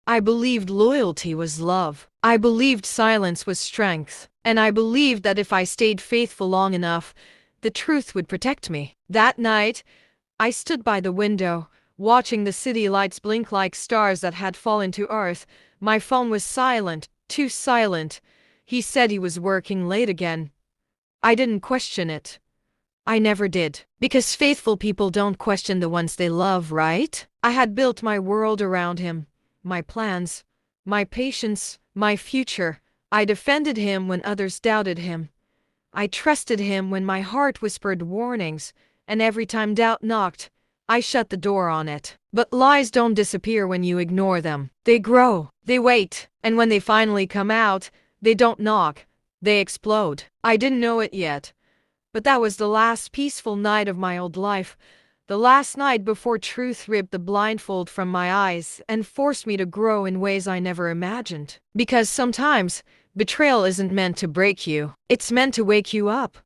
I believed loyalty was love. I believed silence was strength. And I believed that if I stayed faithful long enough, the truth would protect me. That night, I stood by the window, watching the city lights blink like stars that had fallen to earth. My phone was silent, too silent. He said he was working late again. I didn't question it. I never did. Because faithful people don't question the ones they love, right? I had built my world around him. My plans, my patience, my future. I defended him when others doubted him. I trusted him when my heart whispered warnings, and every time doubt knocked, I shut the door on it. But lies don't disappear when you ignore them. They grow, they wait, and when they finally come out, they don't knock, they explode. I didn't know it yet, but that was the last peaceful night of my old life, the last night before truth ripped the blindfold from my eyes and forced me to grow in ways I never imagined. Because sometimes, betrayal isn't meant to break you, it's meant to wake you up.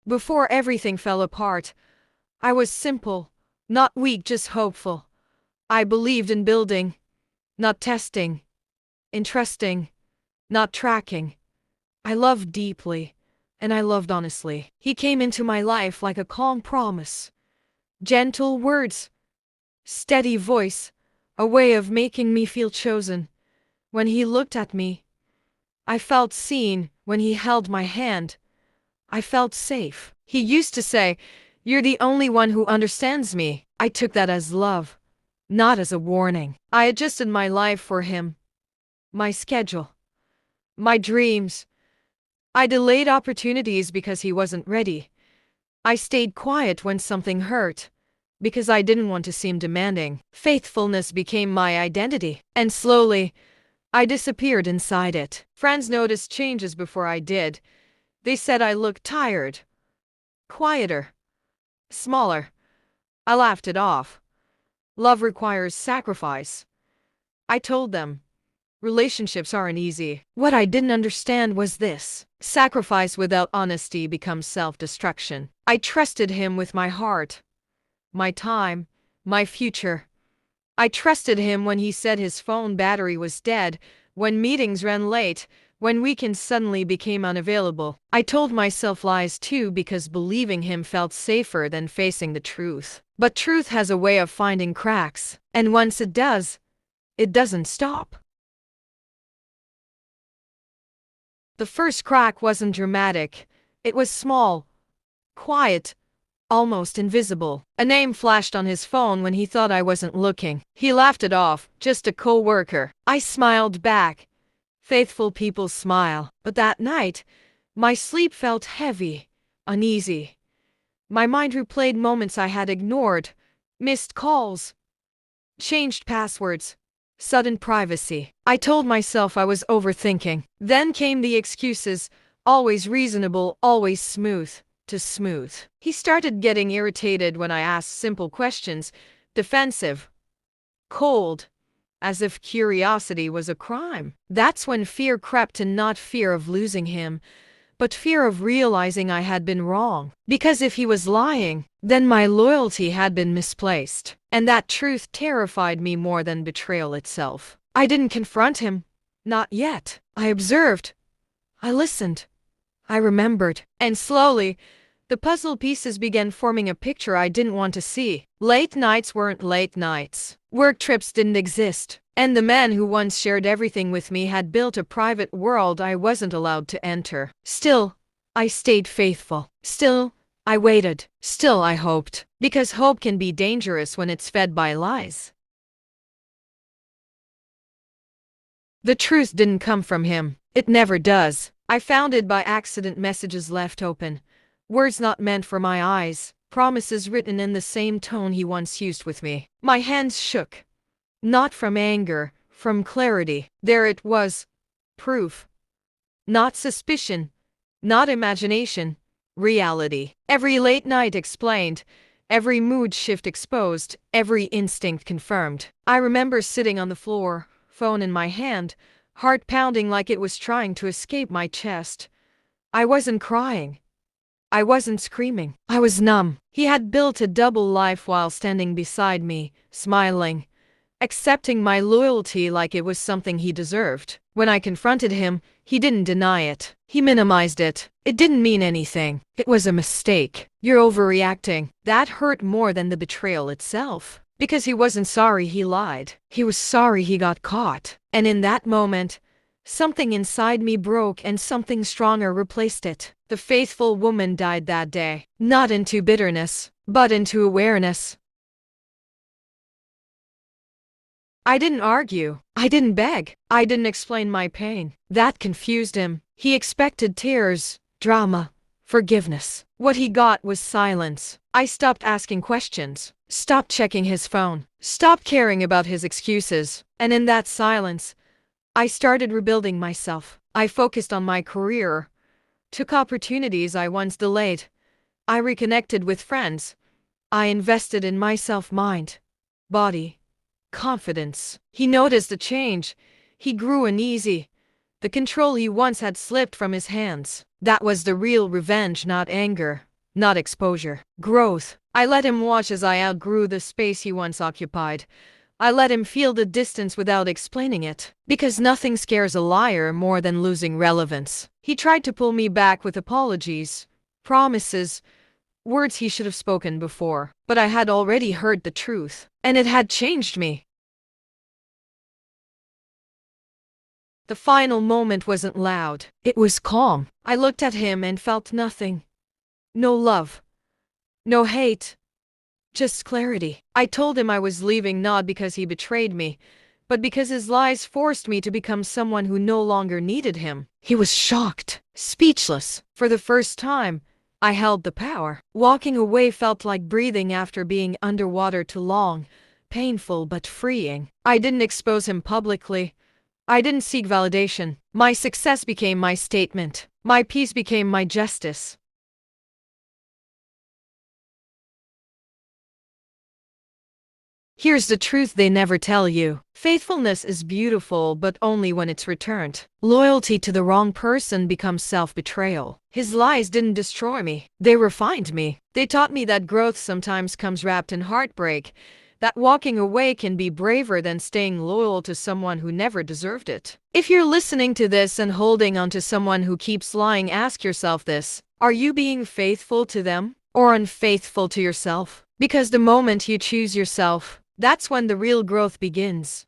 Before everything fell apart, I was simple, not weak, just hopeful. I believed in building, not testing, in trusting, not tracking. I loved deeply, and I loved honestly. He came into my life like a calm promise. Gentle words, steady voice, a way of making me feel chosen. When he looked at me, I felt seen. When he held my hand, I felt safe. He used to say, "You're the only one who understands me." I took that as love, not as a warning. I adjusted my life for him, my schedule, my dreams. I delayed opportunities because he wasn't ready. I stayed quiet when something hurt, because I didn't want to seem demanding. Faithfulness became my identity, and slowly, I disappeared inside it. Friends noticed changes before I did. They said I looked tired, quieter, smaller. I laughed it off. Love requires sacrifice. I told them, relationships aren't easy. What I didn't understand was this: sacrifice without honesty becomes self-destruction. I trusted him with my heart, my time, my future. I trusted him when he said his phone battery was dead, when meetings ran late, when weekends suddenly became unavailable. I told myself lies too because believing him felt safer than facing the truth. But truth has a way of finding cracks, and once it does, it doesn't stop. The first crack wasn't dramatic. It was small, quiet, almost invisible. A name flashed on his phone when he thought I wasn't looking. He laughed it off, just a co-worker. I smiled back. Faithful people smile. But that night, my sleep felt heavy, uneasy. My mind replayed moments I had ignored, missed calls, changed passwords, sudden privacy. I told myself I was overthinking. Then came the excuses, always reasonable, always smooth. To smooth. He started getting irritated when I asked simple questions, defensive, cold, as if curiosity was a crime. That's when fear crept in, not fear of losing him, but fear of realizing I had been wrong. Because if he was lying, then my loyalty had been misplaced. And that truth terrified me more than betrayal itself. I didn't confront him. Not yet. I observed. I listened. I remembered. And slowly, the puzzle pieces began forming a picture I didn't want to see. Late nights weren't late nights. Work trips didn't exist. And the man who once shared everything with me had built a private world I wasn't allowed to enter. Still, I stayed faithful. Still, I waited. Still, I hoped. Because hope can be dangerous when it's fed by lies. The truth didn't come from him. It never does. I found it by accident, messages left open. Words not meant for my eyes, promises written in the same tone he once used with me. My hands shook. Not from anger, from clarity. There it was. Proof. Not suspicion. Not imagination. Reality. Every late night explained. Every mood shift exposed. Every instinct confirmed. I remember sitting on the floor, phone in my hand, heart pounding like it was trying to escape my chest. I wasn't crying. I wasn't screaming. I was numb. He had built a double life while standing beside me, smiling, accepting my loyalty like it was something he deserved. When I confronted him, he didn't deny it. He minimized it. It didn't mean anything. It was a mistake. You're overreacting. That hurt more than the betrayal itself. Because he wasn't sorry he lied. He was sorry he got caught. And in that moment, something inside me broke and something stronger replaced it. The faithful woman died that day. Not into bitterness, but into awareness. I didn't argue. I didn't beg. I didn't explain my pain. That confused him. He expected tears, drama, forgiveness. What he got was silence. I stopped asking questions, stopped checking his phone, stopped caring about his excuses. And in that silence, I started rebuilding myself. I focused on my career, took opportunities I once delayed. I reconnected with friends. I invested in myself, mind, body, confidence. He noticed the change. He grew uneasy. The control he once had slipped from his hands. That was the real revenge, not anger, not exposure. Growth. I let him watch as I outgrew the space he once occupied. I let him feel the distance without explaining it. Because nothing scares a liar more than losing relevance. He tried to pull me back with apologies, promises, words he should have spoken before. But I had already heard the truth, and it had changed me. The final moment wasn't loud. It was calm. I looked at him and felt nothing. No love. No hate. Just clarity. I told him I was leaving not because he betrayed me, but because his lies forced me to become someone who no longer needed him. He was shocked, speechless. For the first time, I held the power. Walking away felt like breathing after being underwater too long, painful but freeing. I didn't expose him publicly. I didn't seek validation. My success became my statement. My peace became my justice. Here's the truth they never tell you. Faithfulness is beautiful, but only when it's returned. Loyalty to the wrong person becomes self-betrayal. His lies didn't destroy me. They refined me. They taught me that growth sometimes comes wrapped in heartbreak, that walking away can be braver than staying loyal to someone who never deserved it. If you're listening to this and holding on to someone who keeps lying, ask yourself this: are you being faithful to them or unfaithful to yourself? Because the moment you choose yourself, that's when the real growth begins.